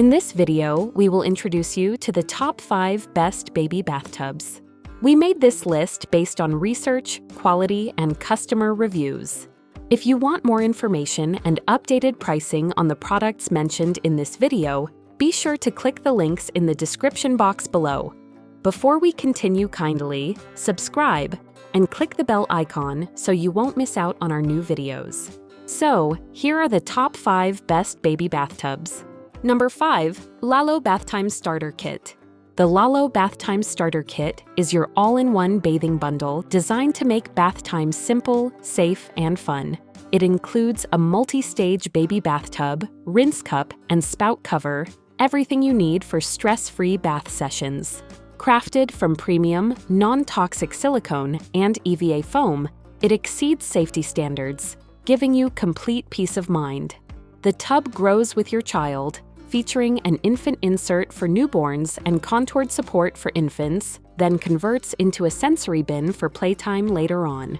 In this video, we will introduce you to the top 5 best baby bathtubs. We made this list based on research, quality, and customer reviews. If you want more information and updated pricing on the products mentioned in this video, be sure to click the links in the description box below. Before we continue, kindly subscribe and click the bell icon so you won't miss out on our new videos. So, here are the top 5 best baby bathtubs. Number 5. Lalo Bathtime Starter Kit. The Lalo Bathtime Starter Kit is your all-in-one bathing bundle designed to make bath time simple, safe, and fun. It includes a multi-stage baby bathtub, rinse cup, and spout cover, everything you need for stress-free bath sessions. Crafted from premium, non-toxic silicone and EVA foam, it exceeds safety standards, giving you complete peace of mind. The tub grows with your child, featuring an infant insert for newborns and contoured support for infants, then converts into a sensory bin for playtime later on.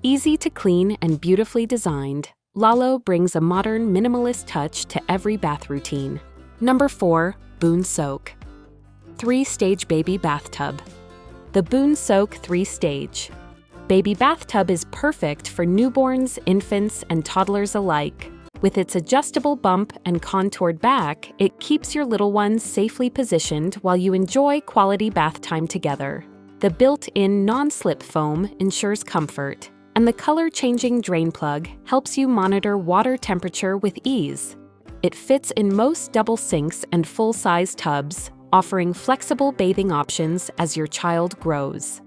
Easy to clean and beautifully designed, Lalo brings a modern, minimalist touch to every bath routine. Number 4. Boon Soak. 3-Stage Baby Bathtub. The Boon Soak 3-Stage Baby Bathtub is perfect for newborns, infants, and toddlers alike. With its adjustable bump and contoured back, it keeps your little ones safely positioned while you enjoy quality bath time together. The built-in non-slip foam ensures comfort, and the color-changing drain plug helps you monitor water temperature with ease. It fits in most double sinks and full-size tubs, offering flexible bathing options as your child grows.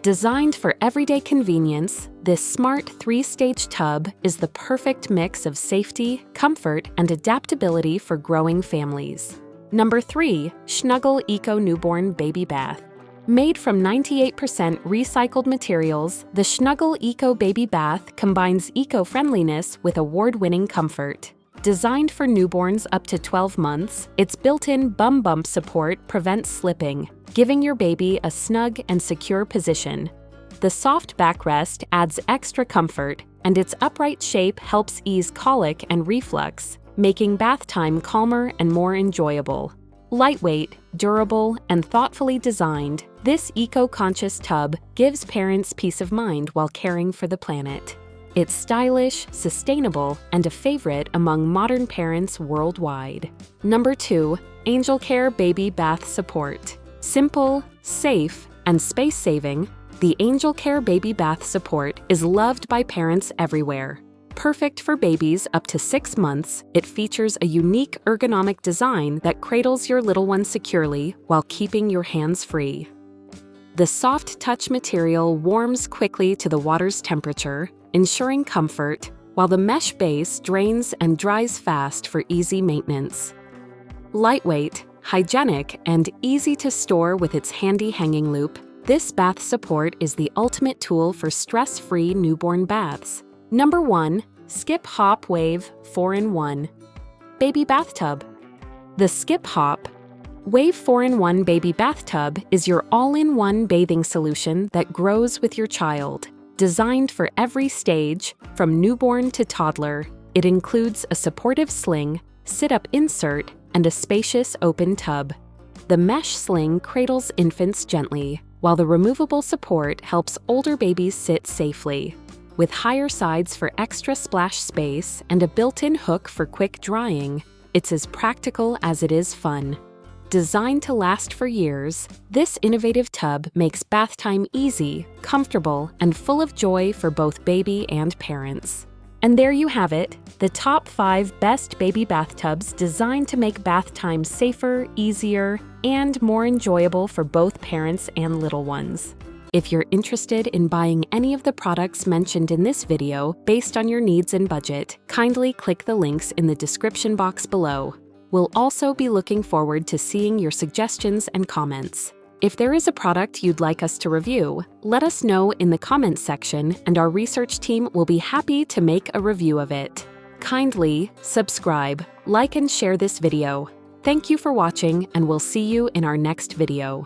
Designed for everyday convenience, this smart 3-stage tub is the perfect mix of safety, comfort, and adaptability for growing families. Number 3. Shnuggle Eco Newborn Baby Bath. Made from 98% recycled materials, the Shnuggle Eco Baby Bath combines eco-friendliness with award-winning comfort. Designed for newborns up to 12 months, its built-in bum bump support prevents slipping, giving your baby a snug and secure position. The soft backrest adds extra comfort, and its upright shape helps ease colic and reflux, making bath time calmer and more enjoyable. Lightweight, durable, and thoughtfully designed, this eco-conscious tub gives parents peace of mind while caring for the planet. It's stylish, sustainable, and a favorite among modern parents worldwide. Number 2. Angelcare Baby Bath Support. Simple, safe, and space-saving, the Angelcare Baby Bath Support is loved by parents everywhere. Perfect for babies up to 6 months, it features a unique ergonomic design that cradles your little one securely while keeping your hands free. The soft touch material warms quickly to the water's temperature, ensuring comfort, while the mesh base drains and dries fast for easy maintenance. Lightweight, hygienic, and easy to store with its handy hanging loop, this bath support is the ultimate tool for stress-free newborn baths. Number 1. Skip Hop Wave 4-in-1 Baby Bathtub. The Skip Hop Wave 4-in-1 Baby Bathtub is your all-in-one bathing solution that grows with your child. Designed for every stage, from newborn to toddler, it includes a supportive sling, sit-up insert, and a spacious open tub. The mesh sling cradles infants gently, while the removable support helps older babies sit safely. With higher sides for extra splash space and a built-in hook for quick drying, it's as practical as it is fun. Designed to last for years, this innovative tub makes bath time easy, comfortable, and full of joy for both baby and parents. And there you have it, the top 5 best baby bathtubs designed to make bath time safer, easier, and more enjoyable for both parents and little ones. If you're interested in buying any of the products mentioned in this video based on your needs and budget, kindly click the links in the description box below. We'll also be looking forward to seeing your suggestions and comments. If there is a product you'd like us to review, let us know in the comments section and our research team will be happy to make a review of it. Kindly subscribe, like, and share this video. Thank you for watching, and we'll see you in our next video.